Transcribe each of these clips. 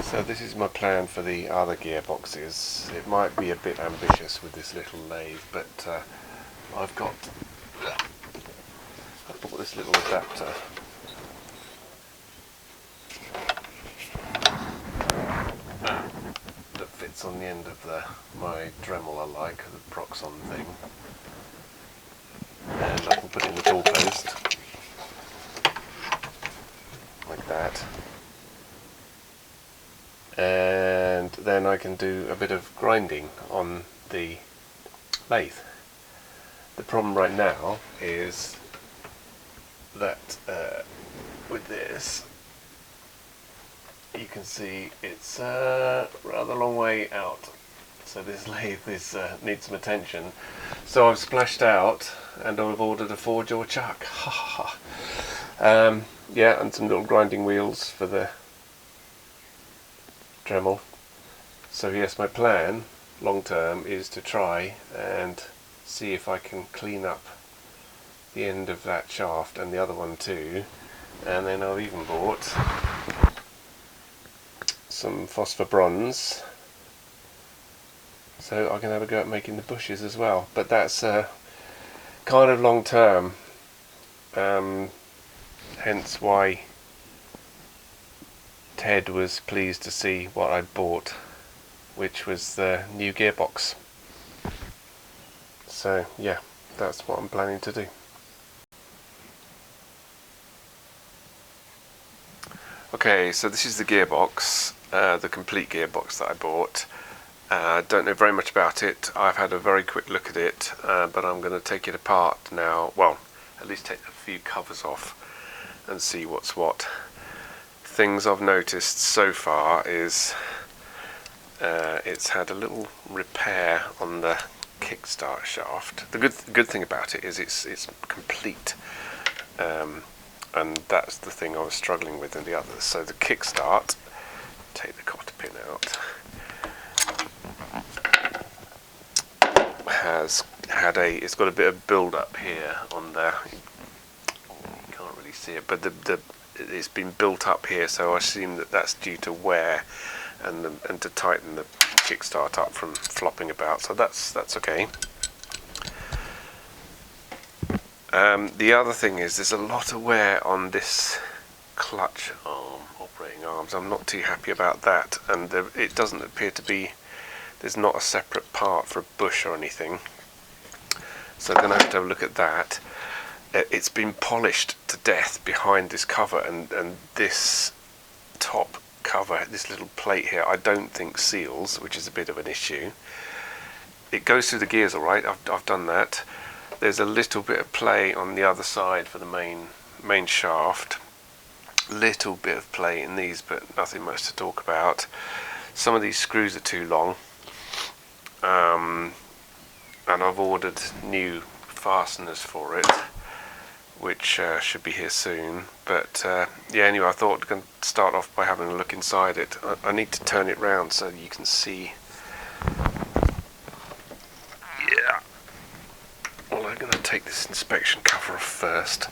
So this is my plan for the other gearboxes. It might be a bit ambitious with this little lathe, but I bought this little adapter. That fits on the end of my Dremel I like, the Proxon thing. And I can put it in the tool post, like that. And then I can do a bit of grinding on the lathe. The problem right now is that with this, you can see it's a rather long way out. So this lathe needs some attention. So I've splashed out and I've ordered a 4-jaw chuck. Yeah, and some little grinding wheels for the Dremel. So yes, my plan long term is to try and see if I can clean up the end of that shaft and the other one too, and then I've even bought some phosphor bronze so I can have a go at making the bushes as well. But that's kind of long term, hence why Ted was pleased to see what I'd bought, which was the new gearbox. So yeah, that's what I'm planning to do. Okay, so this is the gearbox, the complete gearbox that I bought. Don't know very much about it. I've had a very quick look at it, but I'm going to take it apart now. Well, at least take a few covers off and see what's what. Things I've noticed so far is it's had a little repair on the kickstart shaft. The good thing about it is it's complete, and that's the thing I was struggling with in the others. So the kickstart, take the cotter pin out, it's got a bit of build up here on there. You can't really see it, but it's been built up here, so I assume that that's due to wear and to tighten the kickstart up from flopping about. So that's okay. The other thing is there's a lot of wear on this clutch arm, operating arms. I'm not too happy about that, and it doesn't appear to be, there's not a separate part for a bush or anything, so I'm going to have a look at that. It's been polished to death behind this cover, and this top cover, this little plate here, I don't think seals, which is a bit of an issue. It goes through the gears alright, I've done that. There's a little bit of play on the other side for the main shaft. Little bit of play in these, but nothing much to talk about. Some of these screws are too long, and I've ordered new fasteners for it, which should be here soon. But yeah, anyway, I thought I can start off by having a look inside it. I need to turn it round so you can see. Yeah. Well, I'm going to take this inspection cover off first.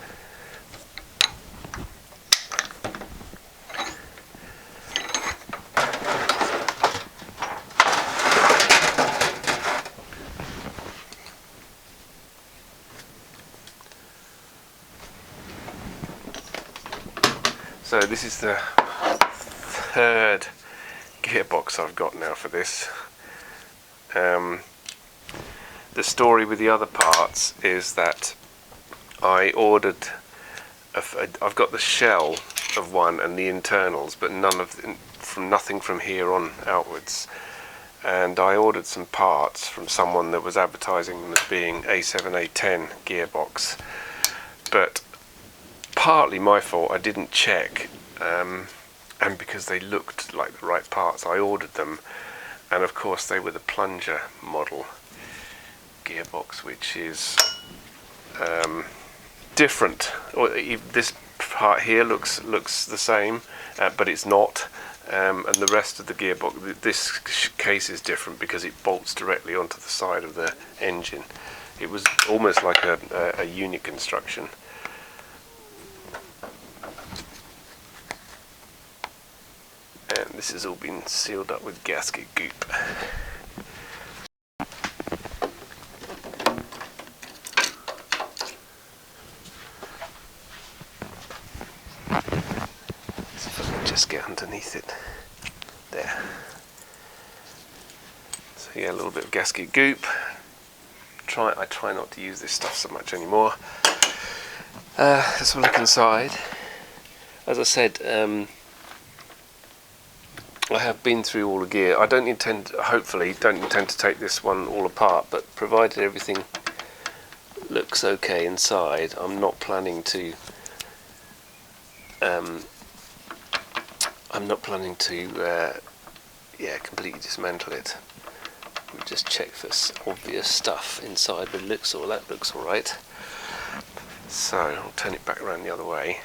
So this is the third gearbox I've got now for this. The story with the other parts is that I ordered, I've got the shell of one and the internals, but nothing from here on outwards. And I ordered some parts from someone that was advertising them as being A7, A10 gearbox, but partly my fault, I didn't check, and because they looked like the right parts, I ordered them, and of course they were the plunger model gearbox, which is different. This part here looks the same, but it's not, and the rest of the gearbox, this case is different because it bolts directly onto the side of the engine. It was almost like a unit construction. and this has all been sealed up with gasket goop. See if I can just get underneath it. There. So yeah, a little bit of gasket goop. I try not to use this stuff so much anymore. Let's have a look inside. As I said, I have been through all the gear. I hopefully don't intend to take this one all apart, but provided everything looks okay inside, I'm not planning to completely dismantle it. We'll just check for obvious stuff inside, but that looks alright. So I'll turn it back around the other way.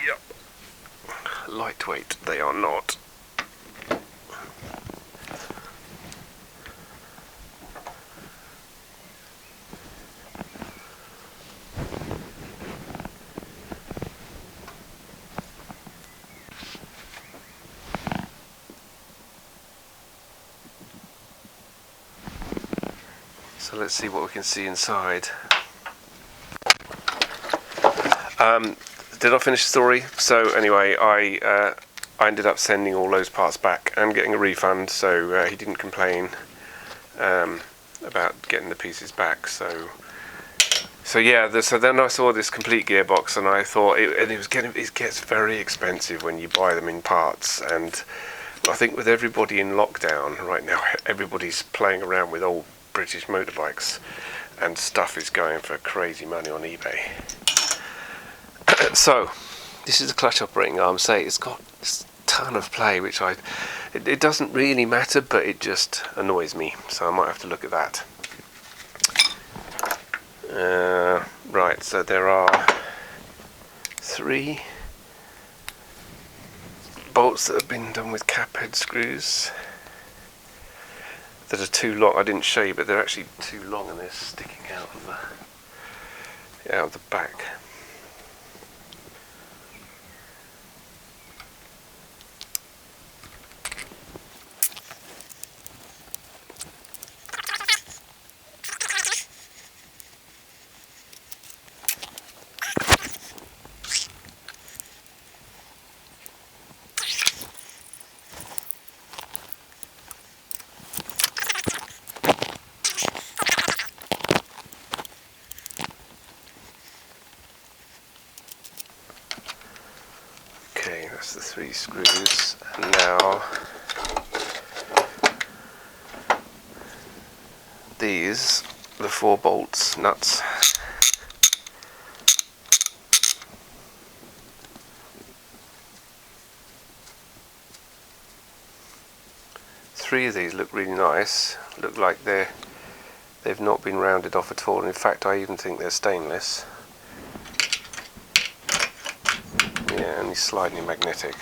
Yep. Lightweight they are not. So let's see what we can see inside. Did I finish the story? So anyway, I ended up sending all those parts back and getting a refund, so he didn't complain about getting the pieces back. So yeah, so then I saw this complete gearbox, and I thought it gets very expensive when you buy them in parts. And I think with everybody in lockdown right now, everybody's playing around with old British motorbikes, and stuff is going for crazy money on eBay. So this is the clutch operating arm. Say it's got a ton of play, which it doesn't really matter, but it just annoys me, so I might have to look at that. Right, so there are 3 bolts that have been done with cap head screws that are too long. I didn't show you, but they're actually too long, and they're sticking out of the back. Okay, that's the 3 screws, and now these, the 4 bolts, nuts. Three of these look really nice, look like they've not been rounded off at all. In fact, I even think they're stainless. Yeah, and he's slightly magnetic.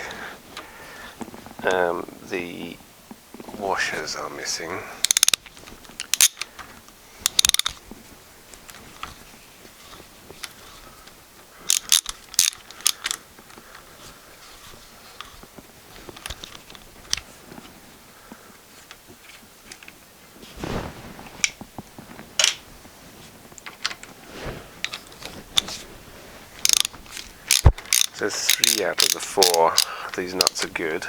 The washers are missing. So 3 out of the 4, these nuts are good.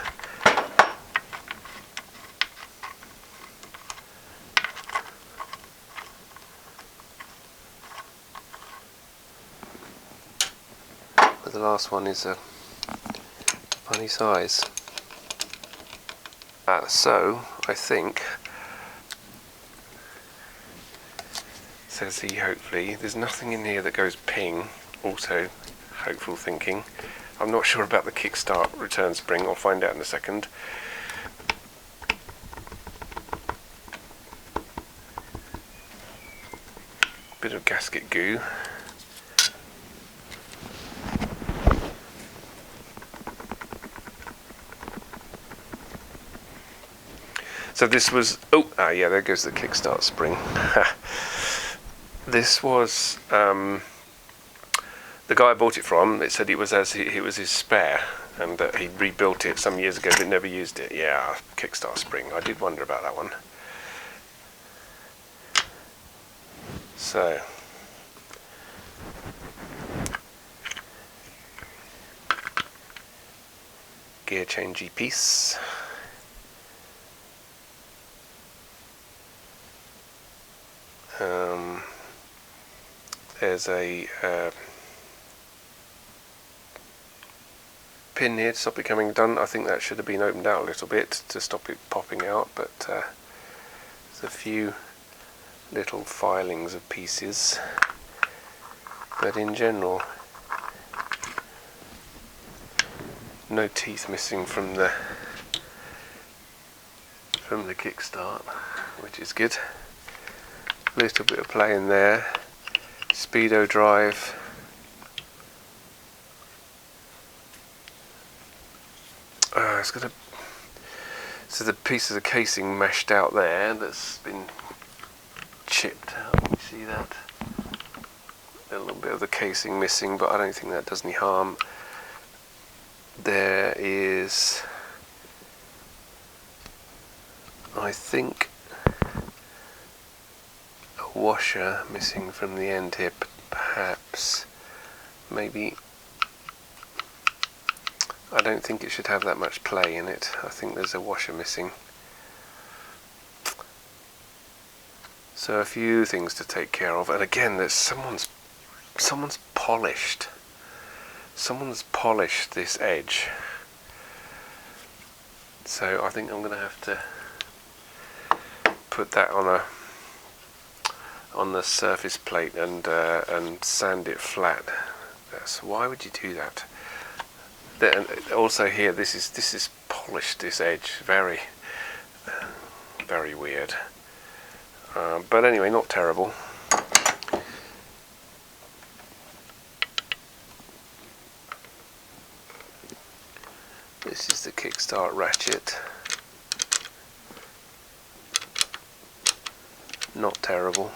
But the last one is a funny size. So I think, says he, hopefully, there's nothing in here that goes ping. Also, hopeful thinking. I'm not sure about the kickstart return spring. I'll find out in a second. Bit of gasket goo. So this was, yeah, there goes the kickstart spring. This was the guy I bought it from, it said it was his spare, and that he rebuilt it some years ago but never used it. Yeah, kickstart spring. I did wonder about that one. So gear changey piece. There's a pin here to stop it coming undone. I think that should have been opened out a little bit to stop it popping out, but there's a few little filings of pieces, but in general no teeth missing from the kickstart, which is good. A little bit of play in there. Speedo drive. So the pieces of casing meshed out there that's been chipped out. You see that? A little bit of the casing missing, but I don't think that does any harm. There is, I think, a washer missing from the end here, perhaps. Maybe. I don't think it should have that much play in it. I think there's a washer missing. So a few things to take care of, and again, there's someone's polished this edge. So I think I'm going to have to put that on the surface plate and sand it flat. So why would you do that? Then also here, this is polished, this edge, very weird. But anyway, not terrible. This is the kickstart ratchet. Not terrible.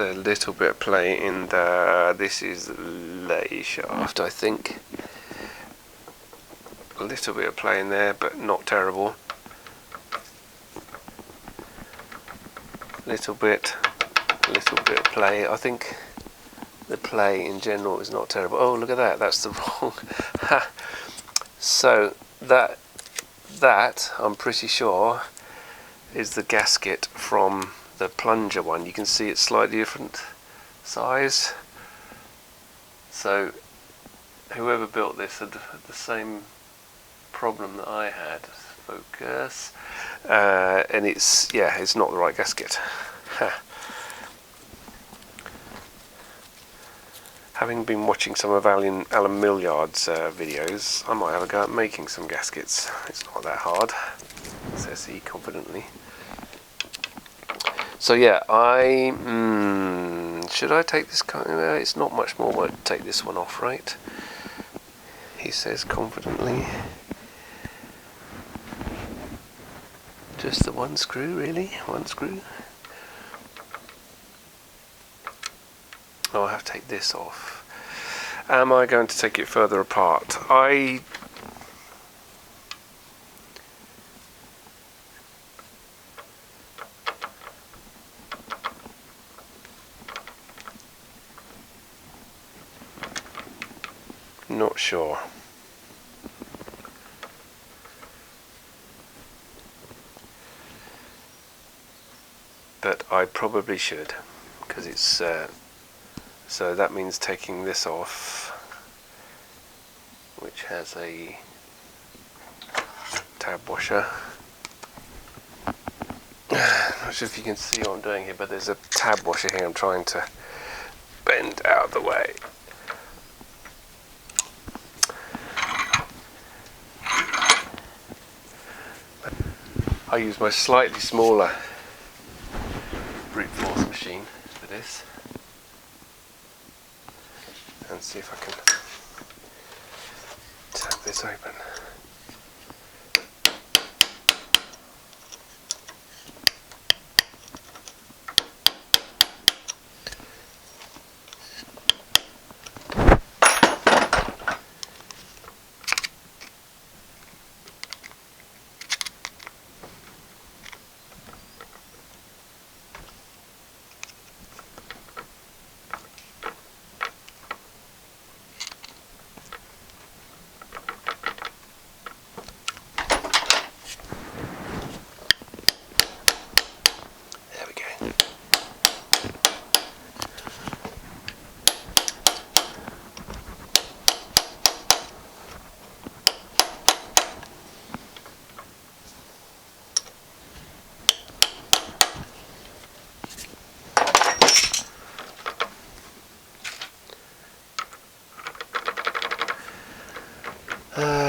A little bit of play in this is lay shaft, I think. A little bit of play in there, but not terrible. Little bit of play. I think the play in general is not terrible. Oh, look at that, that's the wrong. So that I'm pretty sure is the gasket from the plunger one. You can see it's slightly different size. So whoever built this had the same problem that I had. Focus. And it's not the right gasket. Having been watching some of Alan Millyard's videos, I might have a go at making some gaskets. It's not that hard, says he confidently. So yeah, should I take this? It's not much more work to take this one off, right? He says confidently. Just the one screw, really? One screw? Oh, I have to take this off. Am I going to take it further apart? Not sure. But I probably should, because it's so that means taking this off, which has a tab washer. Not sure if you can see what I'm doing here, but there's a tab washer here I'm trying to bend out of the way. I use my slightly smaller brute force machine for this, and see if I can tap this open.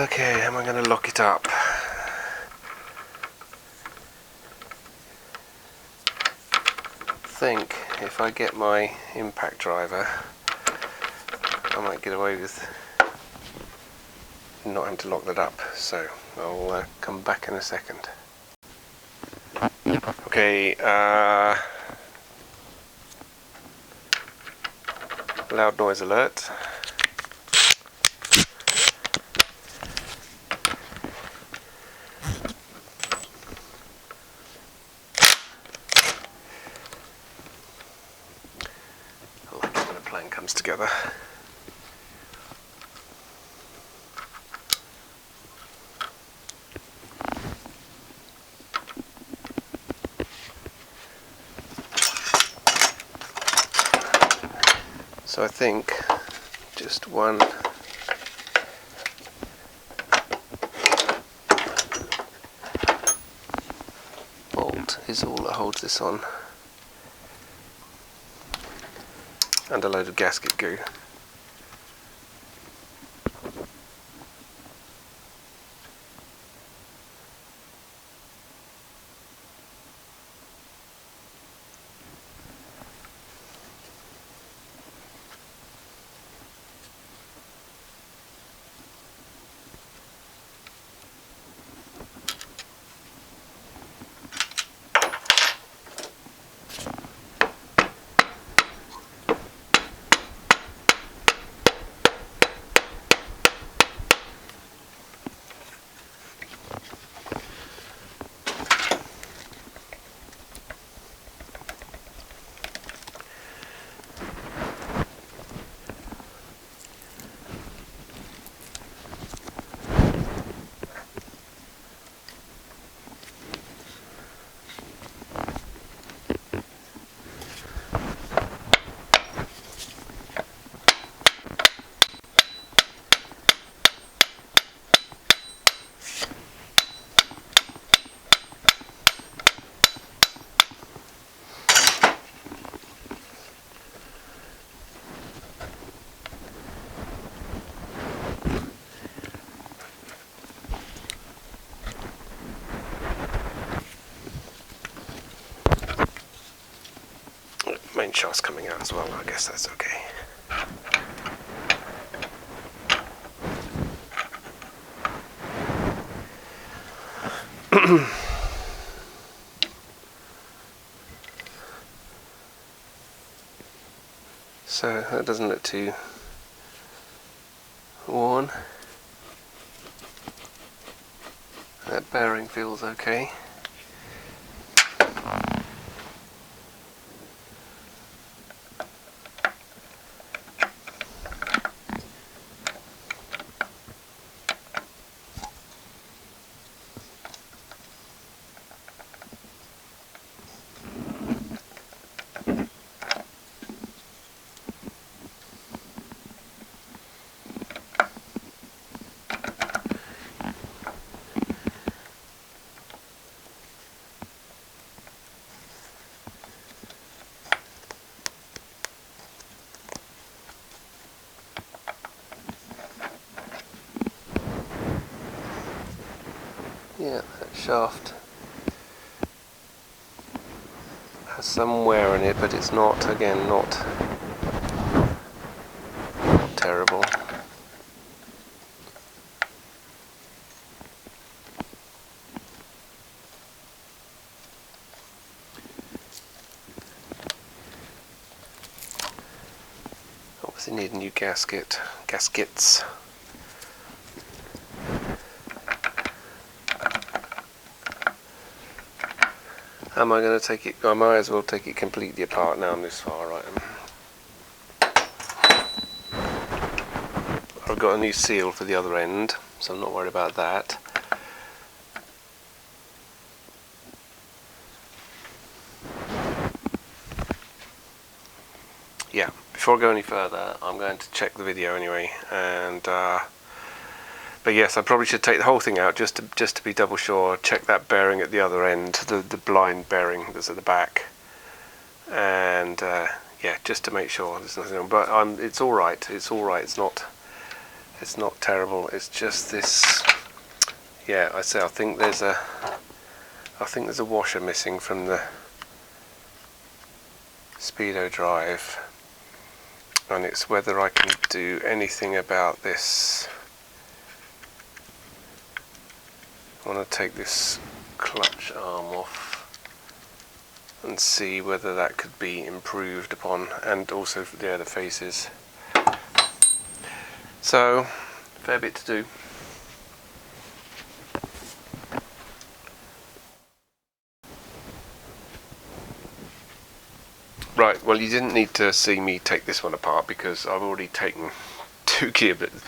Okay, how am I going to lock it up? I think if I get my impact driver, I might get away with not having to lock that up, so I'll come back in a second. Okay, loud noise alert. I like it when a plan comes together. So I think just one bolt is all that holds this on, and a load of gasket goo. Main shaft's coming out as well, I guess that's okay. So that doesn't look too worn. That bearing feels okay. Yeah, that shaft has some wear in it, but it's not, again, not terrible. Obviously need a new gaskets. Am I going to take it? I might as well take it completely apart now I'm this far, right? I've got a new seal for the other end, so I'm not worried about that. Yeah, before I go any further, I'm going to check the video anyway, and but yes, I probably should take the whole thing out just to be double sure. Check that bearing at the other end, the blind bearing that's at the back, and yeah, just to make sure there's nothing wrong. But it's all right. It's all right. It's not It's not terrible. It's just this. Yeah, I think there's a washer missing from the speedo drive, and it's whether I can do anything about this. I want to take this clutch arm off and see whether that could be improved upon, and also the faces. So, fair bit to do. Right, well, you didn't need to see me take this one apart because I've already taken two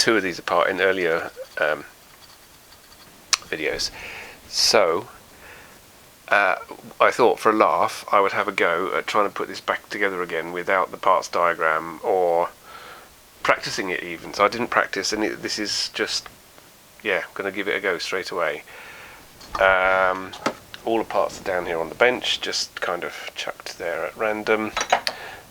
of these apart in earlier videos. So I thought for a laugh I would have a go at trying to put this back together again without the parts diagram, or practicing it even. So I didn't practice, and this is just, yeah, going to give it a go straight away. All the parts are down here on the bench, just kind of chucked there at random.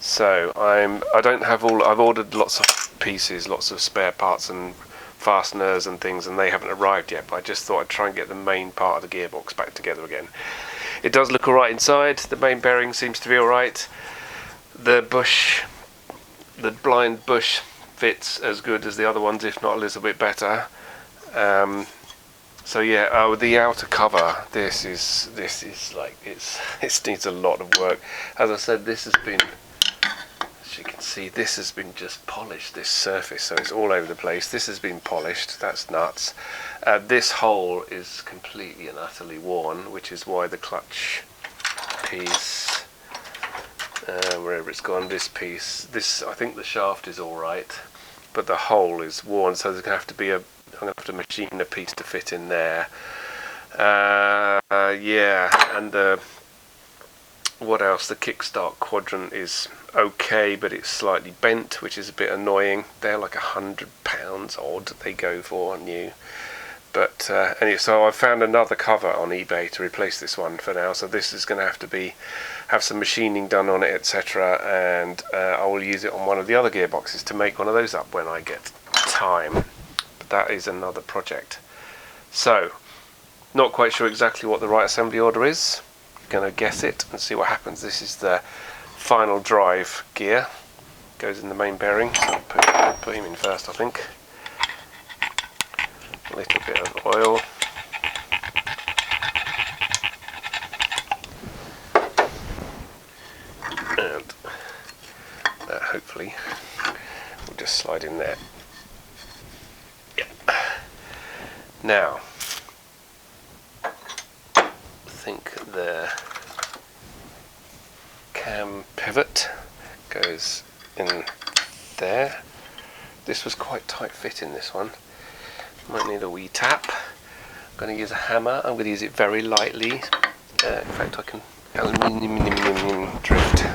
So I don't have all. I've ordered lots of pieces, lots of spare parts and fasteners and things, and they haven't arrived yet. But I just thought I'd try and get the main part of the gearbox back together again. It does look alright inside. The main bearing seems to be alright. The blind bush fits as good as the other ones, if not a little bit better. So yeah, the outer cover, this is like, it needs a lot of work. As I said, this has been, as you can see, this has been just polished, this surface, so it's all over the place. This has been polished. That's nuts. This hole is completely and utterly worn, which is why the clutch piece, wherever it's gone, this piece, I think the shaft is all right, but the hole is worn, so there's going to have to be I'm going to have to machine a piece to fit in there. Yeah, and what else? The kickstart quadrant is okay, but it's slightly bent, which is a bit annoying. They're like £100 odd they go for new. But anyway, so I found another cover on eBay to replace this one for now. So this is going to have to have some machining done on it, etc. And I will use it on one of the other gearboxes to make one of those up when I get time. But that is another project. So, not quite sure exactly what the right assembly order is. Going to guess it and see what happens. This is the final drive gear. Goes in the main bearing. So I'll put him in first, I think. A little bit of oil. And that hopefully will just slide in there. Yeah. Now, I think the cam pivot goes in there. This was quite tight fit in this one. Might need a wee tap. I'm going to use a hammer. I'm going to use it very lightly. In fact, I can aluminium drift.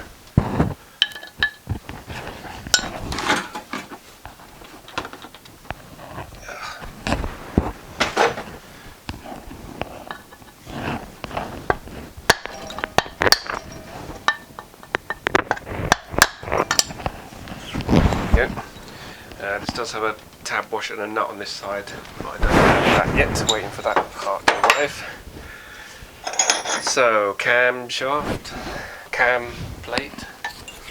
This does have a tab washer and a nut on this side, but I don't have that yet. Waiting for that part to arrive. So, cam shaft, cam plate,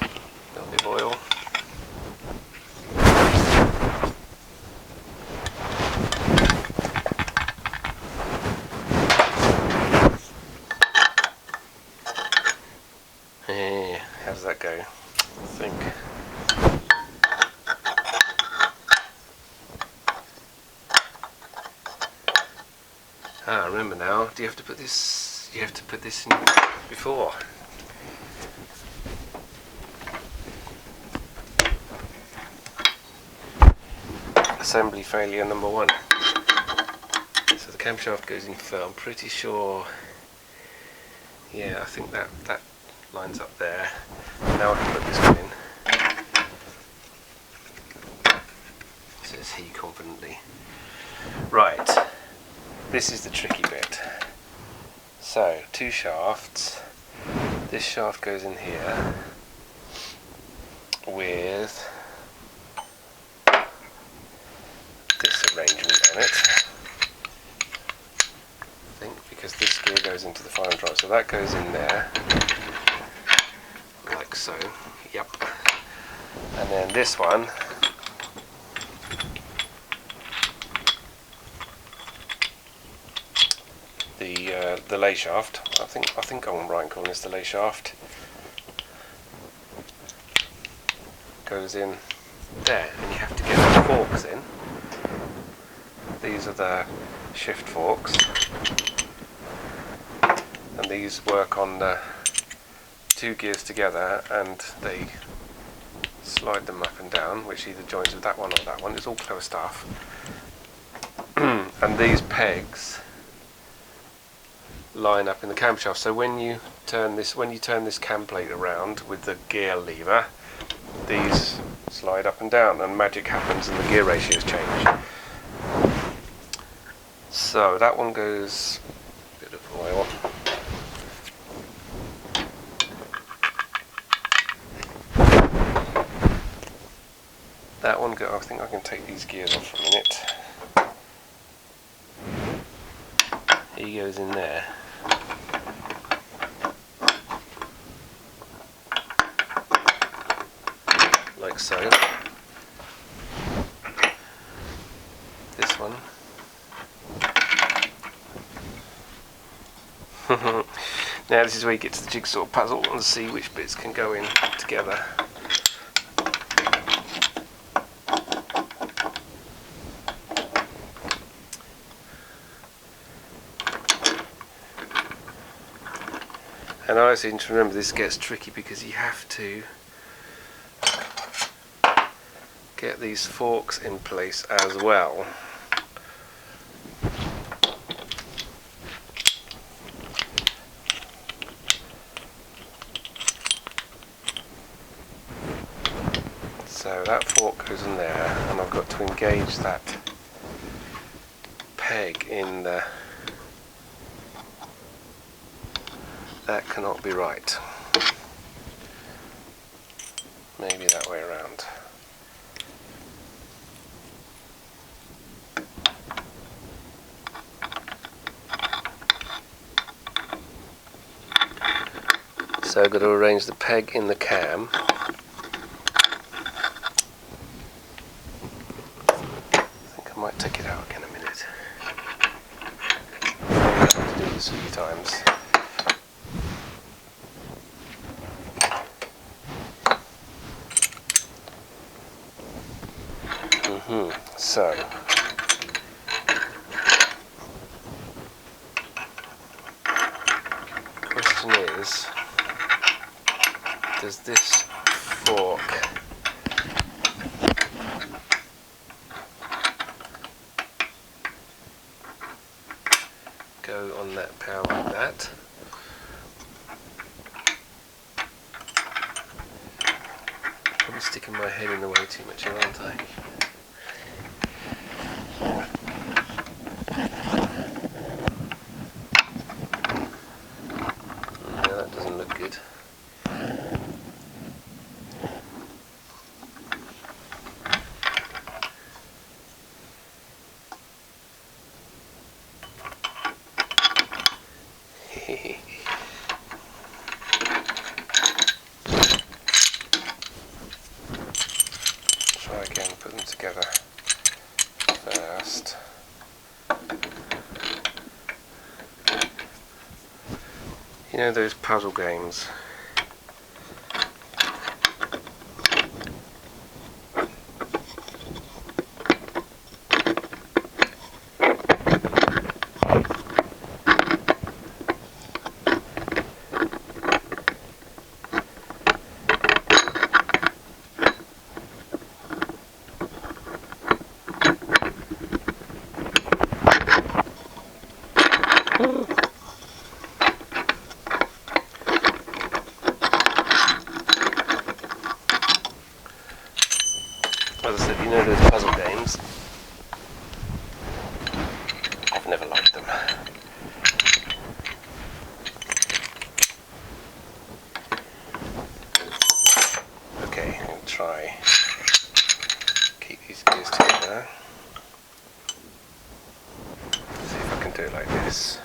a little bit of oil. How does that go? I think. Remember now, do you have to put this, you have to put this in before? Assembly failure number 1. So the camshaft goes in first, I'm pretty sure, yeah, I think that lines up there. Now I can put this one in. Says he confidently. Right. This is the tricky bit. So, 2 shafts. This shaft goes in here with goes into the final drive. So that goes in there, like so. Yep. And then this one the lay shaft. I think I'm right in calling this the lay shaft. Goes in there, and you have to get the forks in. These are the shift forks, and these work on the two gears together, and they slide them up and down, which either joins with that one or that one. It's all clever stuff. And these pegs line up in the camshaft. So when you turn this cam plate around with the gear lever, these slide up and down, and magic happens, and the gear ratios change. So that one goes a bit of oil. That one I think I can take these gears off for a minute. He goes in there. Like so. This one. Now this is where you get to the jigsaw puzzle and see which bits can go in together. And I also need to remember this gets tricky because you have to get these forks in place as well. So that fork goes in there, and I've got to engage that peg in the... That cannot be right. Maybe that way around. So I've got to arrange the peg in the cam. I think I might take it out again a minute. I have to do this a few times. So, question is, does this fork go on that power like that? Probably sticking my head in the way too much, aren't I? Try again, put them together first. You know those puzzle games? As I said, you know those puzzle games. I've never liked them. Okay, I'm going to try keep these gears together. See if I can do it like this.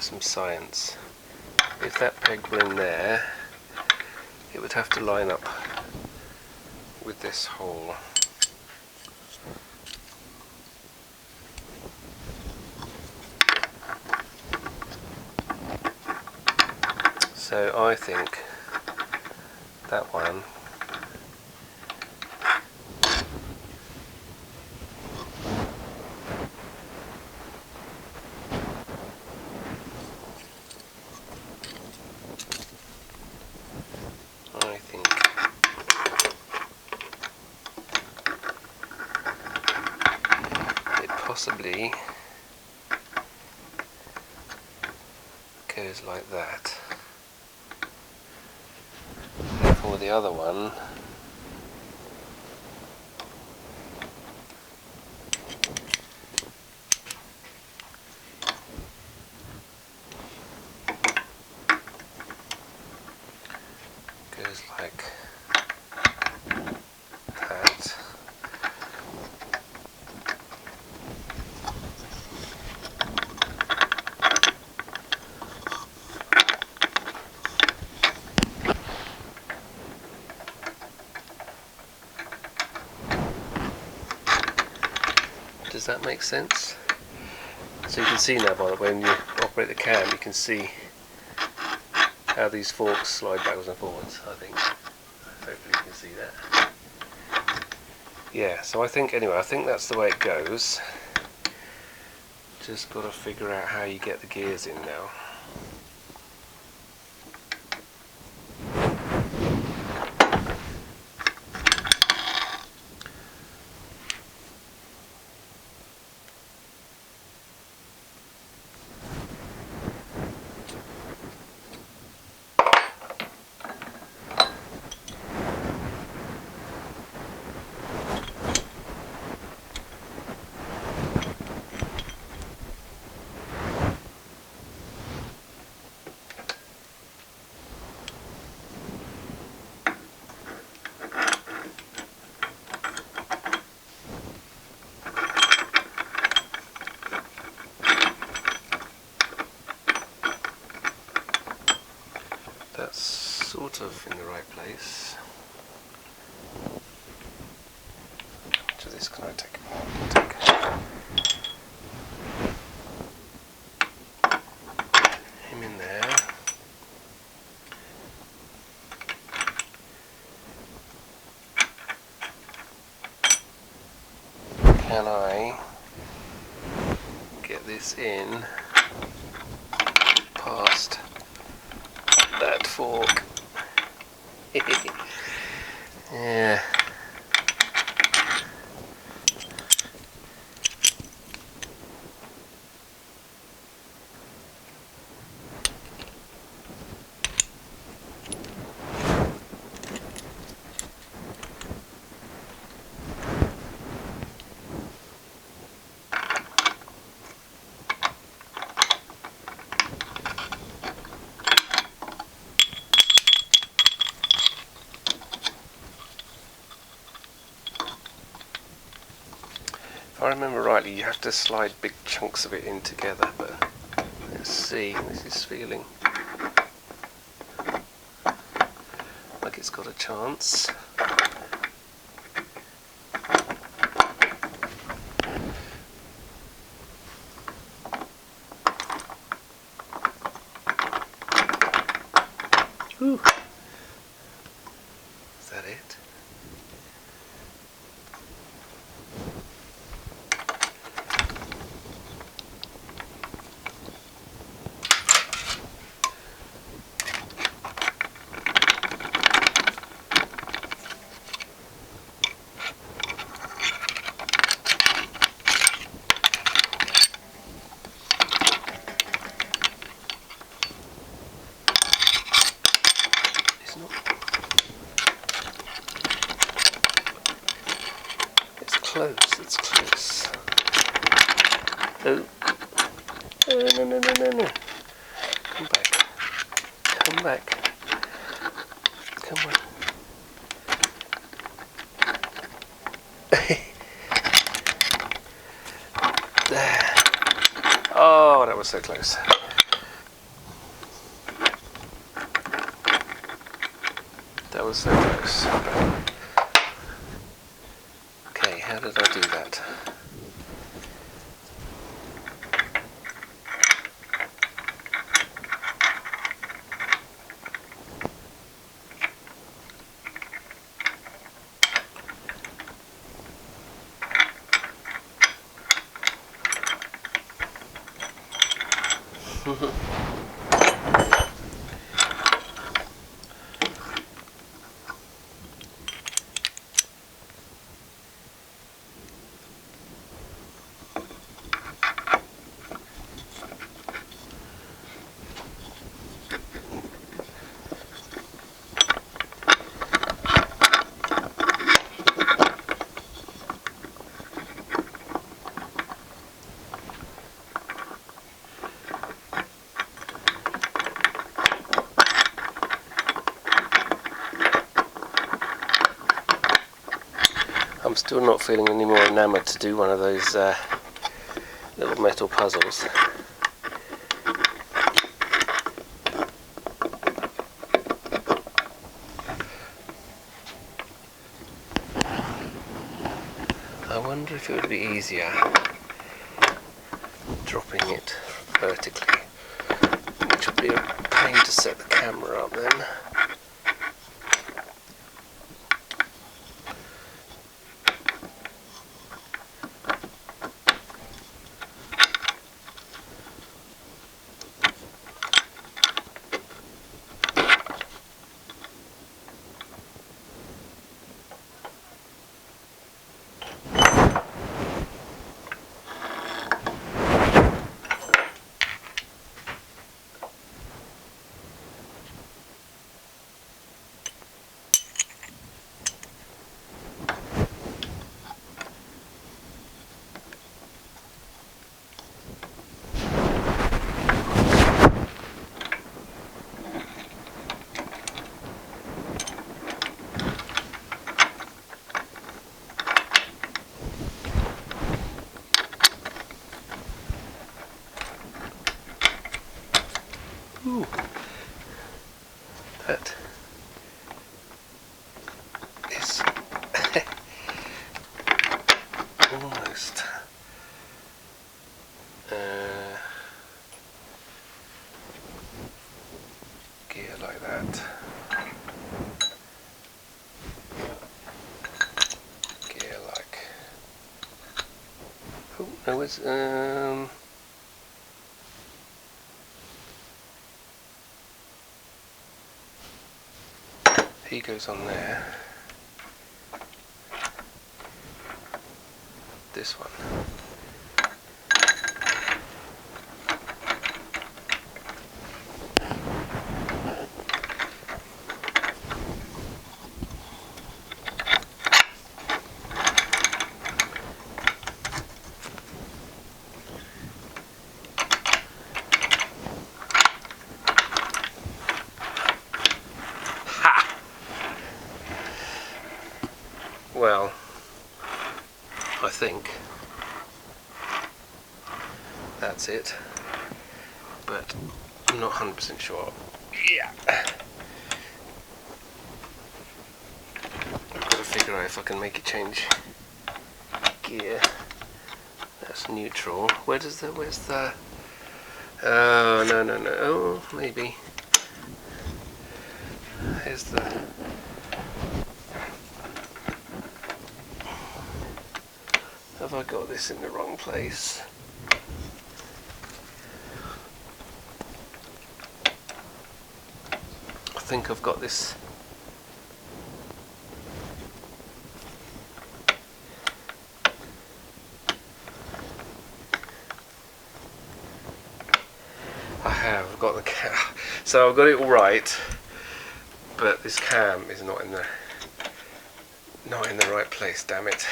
some science. If that peg were in there, it would have to line up with this hole. So I think that one possibly goes like that. Therefore the other one goes like that. Does that make sense? So you can see now, by the way, when you operate the cam, you can see how these forks slide backwards and forwards, I think. Hopefully you can see that. Yeah, so I think that's the way it goes. Just got to figure out how you get the gears in now. That's sort of in the right place. How much of this can I take? Him in there. Can I get this in past that fork? Yeah. If I remember rightly, you have to slide big chunks of it in together, but let's see. This is feeling like it's got a chance. Ooh. Is that it? It's close. Oh. No. Come back. Come back. Come on. There. Oh, that was so close. that was so close. Okay, how did I do that? I'm still not feeling any more enamoured to do one of those little metal puzzles. I wonder if it would be easier dropping it vertically, which would be a pain to set the camera up then. Ooh, that is almost gear like that. Gear like. Oh no, it's he goes on there. This one. Well, I think that's it, but I'm not 100% sure. Yeah. I've got to figure out if I can make it change gear. That's neutral. Where's the... Oh, no. Oh, maybe. Here's the... Have I got this in the wrong place? I think I've got this. I've got the cam. So I've got it all right, but this cam is not in the right place. Damn it!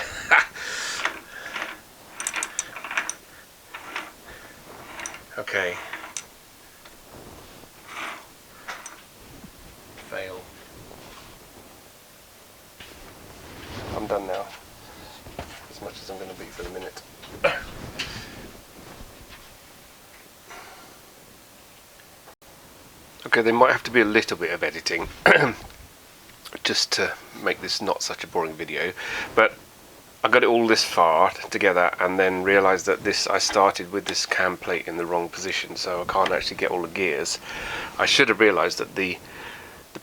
Okay. Fail. I'm done now. As much as I'm going to be for the minute. Okay, there might have to be a little bit of editing just to make this not such a boring video. But I got it all this far together and then realised that I started with this cam plate in the wrong position, so I can't actually get all the gears. I should have realised that the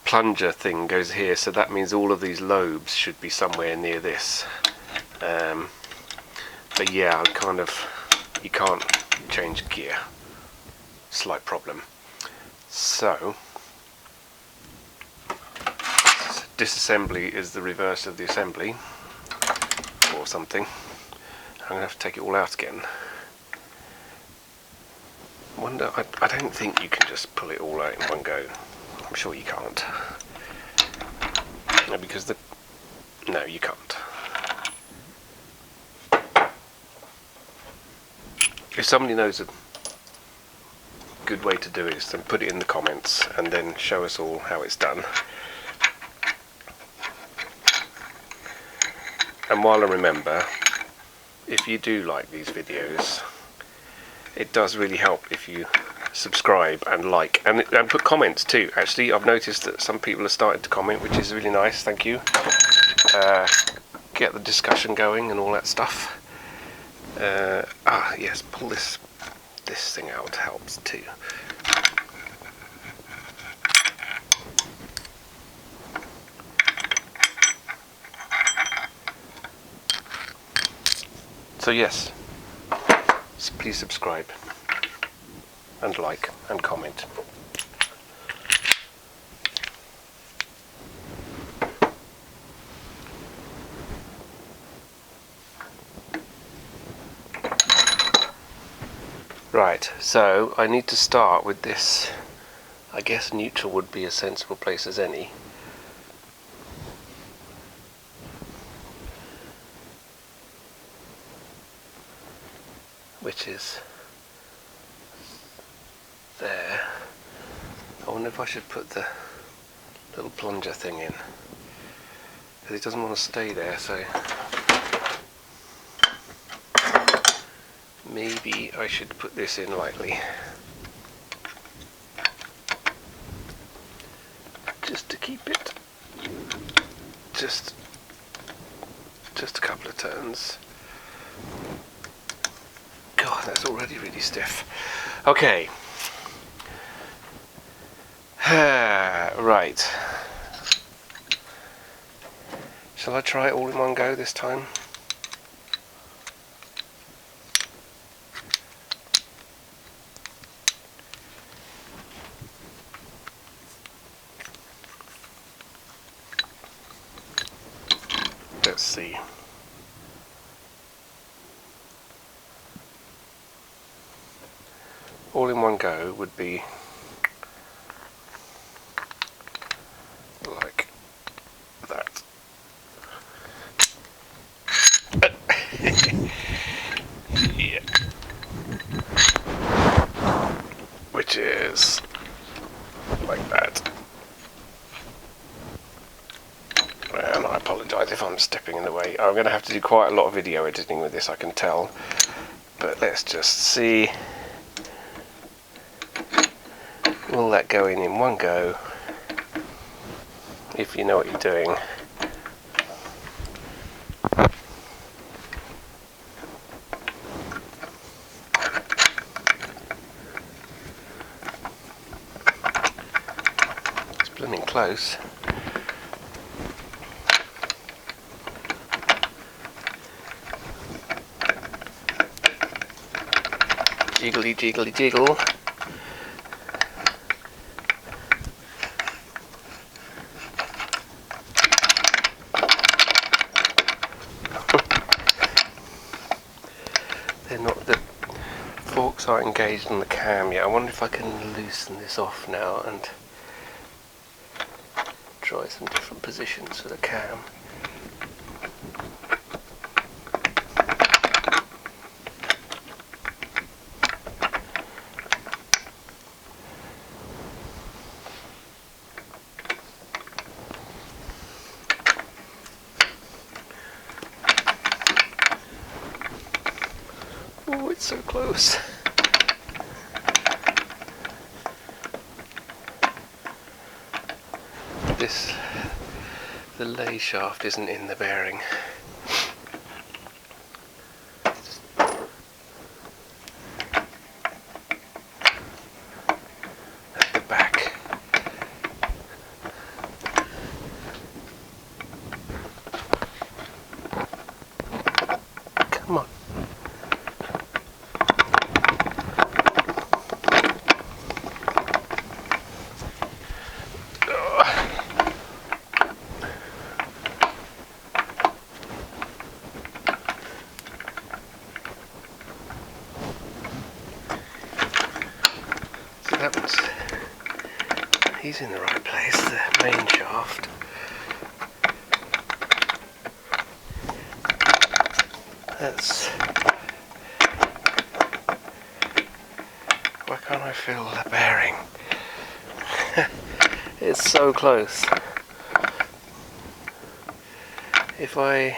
plunger thing goes here, so that means all of these lobes should be somewhere near this. But yeah, you can't change gear. Slight problem. So disassembly is the reverse of the assembly, or something. I'm going to have to take it all out again. I don't think you can just pull it all out in one go. I'm sure you can't. No, because no, you can't. If somebody knows a good way to do it, then put it in the comments and then show us all how it's done. And while I remember, if you do like these videos, it does really help if you subscribe and like and put comments too. Actually, I've noticed that some people are starting to comment, which is really nice. Thank you. Get the discussion going and all that stuff. Yes, pull this thing out helps too. So yes, please subscribe and like and comment. Right, so I need to start with this. I guess neutral would be a sensible place as any. Which is there. I wonder if I should put the little plunger thing in, because it doesn't want to stay there, so maybe I should put this in lightly, just to keep it just a couple of turns. God, that's already really stiff. Okay. Right. Shall I try it all in one go this time? Let's see. All in one go would be like that. Yeah. Which is like that. And I apologise if I'm stepping in the way. I'm going to have to do quite a lot of video editing with this, I can tell. But let's just see. Will that go in one go? If you know what you're doing. It's blooming close. Jiggly, jiggly, jiggle. The forks aren't engaged on the cam yet. I wonder if I can loosen this off now and try some different positions for the cam. Oh, it's so close. the lay shaft isn't in the bearing. At the back. Come on. He's in the right place, the main shaft. That's... Why can't I feel the bearing? It's so close. If I...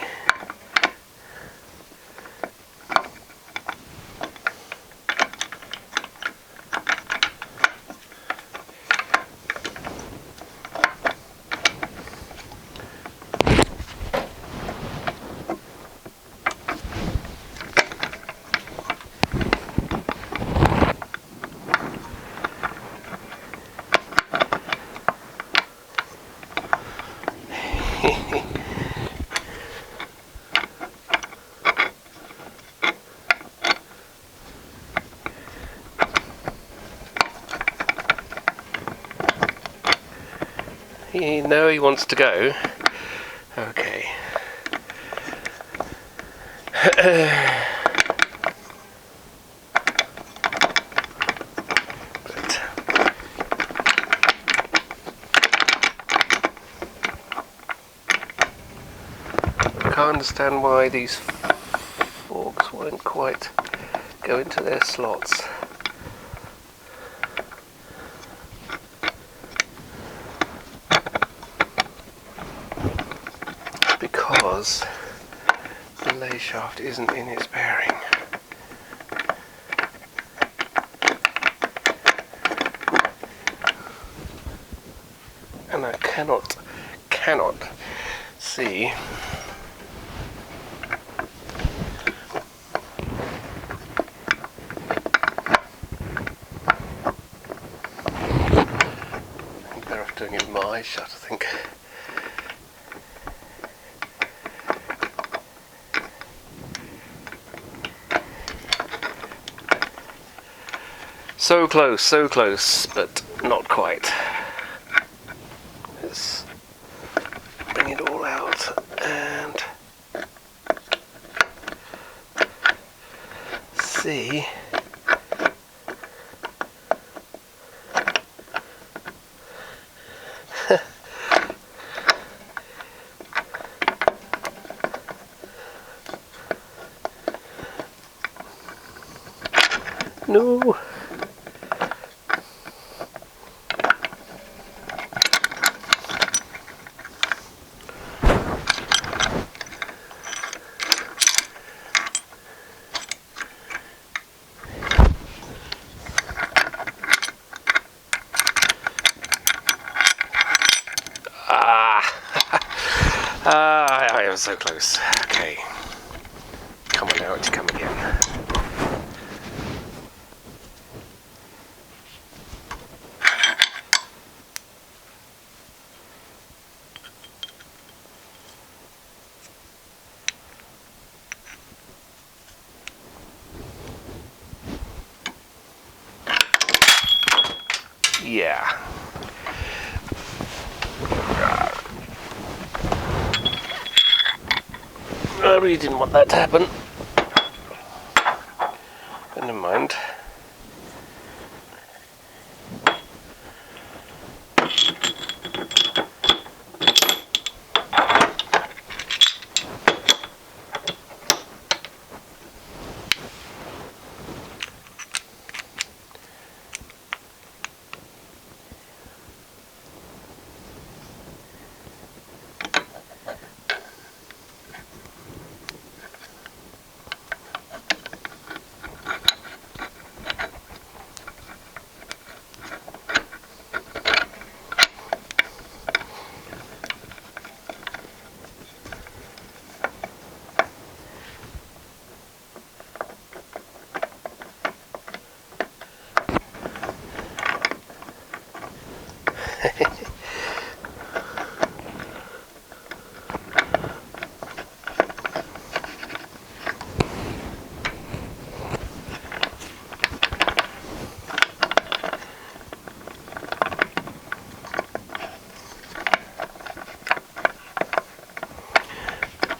No, he wants to go. Okay. But I can't understand why these forks won't quite go into their slots. Because the lay shaft isn't in its bearing. And I cannot see I'm better off doing it with my eyes shut, I think. So close, but not quite. Let's bring it all out and see. No. I was so close. Okay. Come on now, it's come again. Yeah. I really didn't want that to happen. But never mind.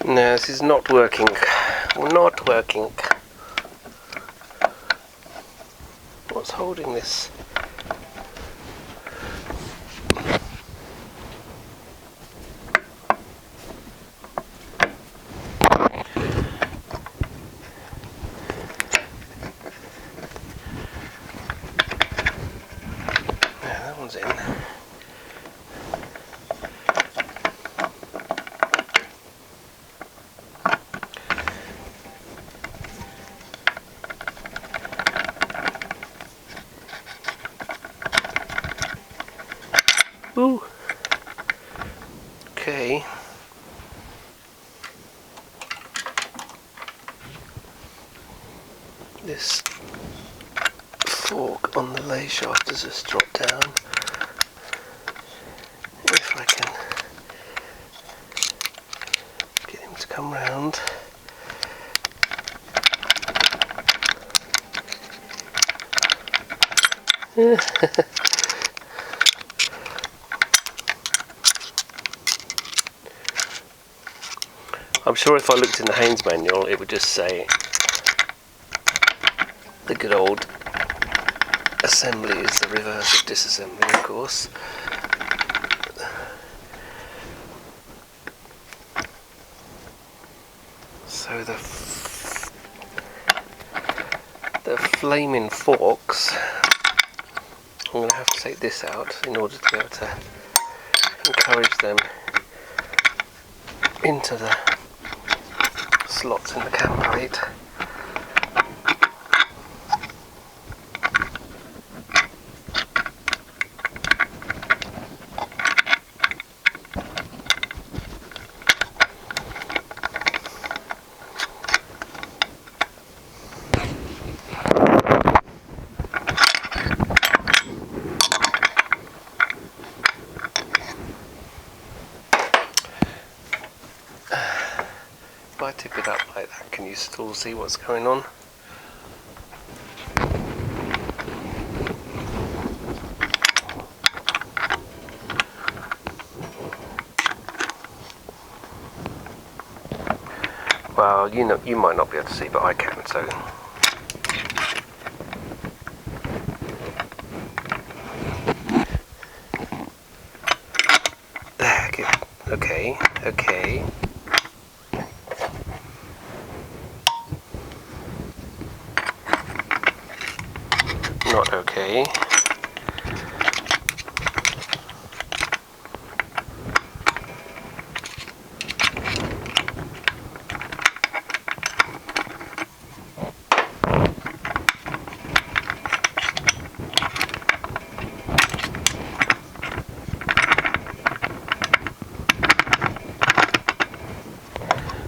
No, this is not working. Not working. What's holding this? Yeah, that one's in. Ooh. Okay. This fork on the lay shaft has just dropped down. If I can get him to come round. I'm sure if I looked in the Haynes manual it would just say the good old assembly is the reverse of disassembly, of course. So the flaming forks, I'm going to have to take this out in order to be able to encourage them into the slots in the cam plate. If I tip it up like that, can you still see what's going on? Well, you know, you might not be able to see, but I can, so. There, good. Okay, okay. Not okay.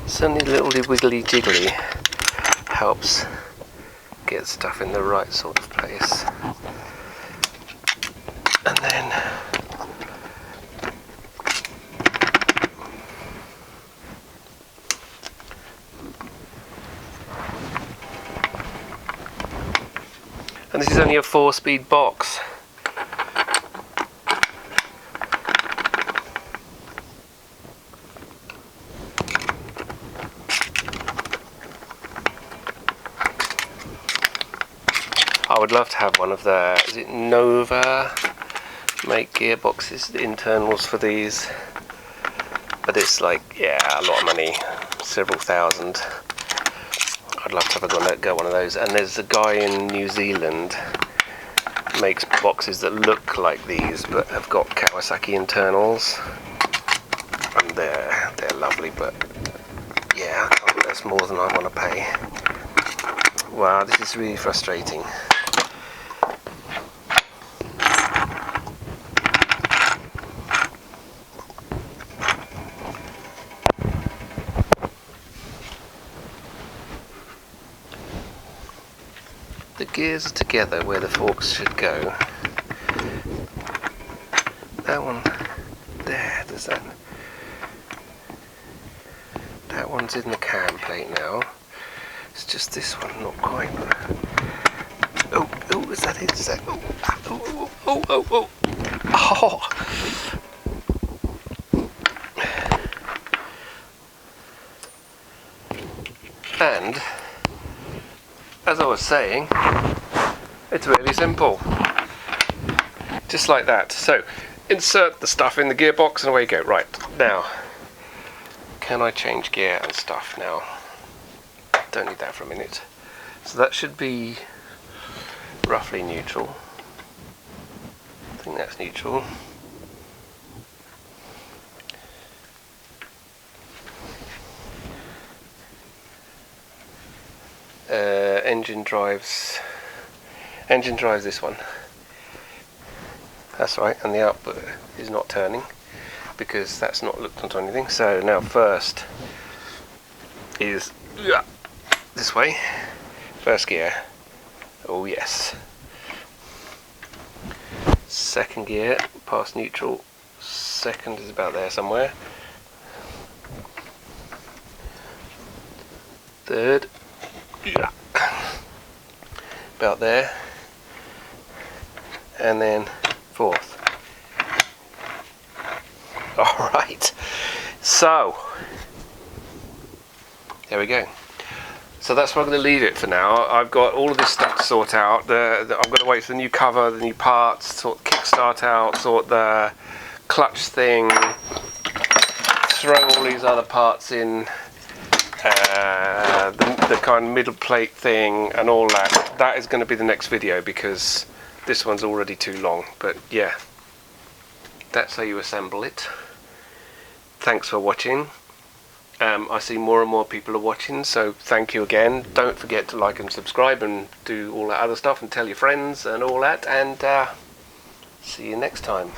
Certainly a little wiggly jiggly helps get stuff in the right sort of place. And then this is only a 4-speed box. I would love to have one of the, is it Nova, make gearboxes, the internals for these, but it's like, yeah, a lot of money, several thousand. I'd love to have go one of those. And there's a guy in New Zealand makes boxes that look like these but have got Kawasaki internals, and they're lovely, but yeah, that's more than I want to pay. Wow, this is really frustrating. The gears are together where the forks should go. That one there, does that? That one's in the cam plate now. It's just this one, not quite. Oh, oh, is that it? Is that? Oh, oh, oh, oh, oh, oh. And as I was saying, it's really simple, just like that. So insert the stuff in the gearbox and away you go. Right, now can I change gear and stuff now? Don't need that for a minute. So that should be roughly neutral. I think that's neutral. Engine drives this one. That's right, and the output is not turning because that's not looked onto anything. So now first is this way. First gear. Oh yes. Second gear, past neutral. Second is about there somewhere. Third, about there. And then fourth. Alright, so there we go. So that's where I'm going to leave it for now. I've got all of this stuff to sort out. I'm going to wait for the new cover, the new parts, sort the kickstart out, sort the clutch thing, throw all these other parts in, the kind of middle plate thing and all that. That is going to be the next video because this one's already too long. But yeah, that's how you assemble it. Thanks for watching. I see more and more people are watching, so thank you again. Don't forget to like and subscribe and do all that other stuff and tell your friends and all that, and see you next time.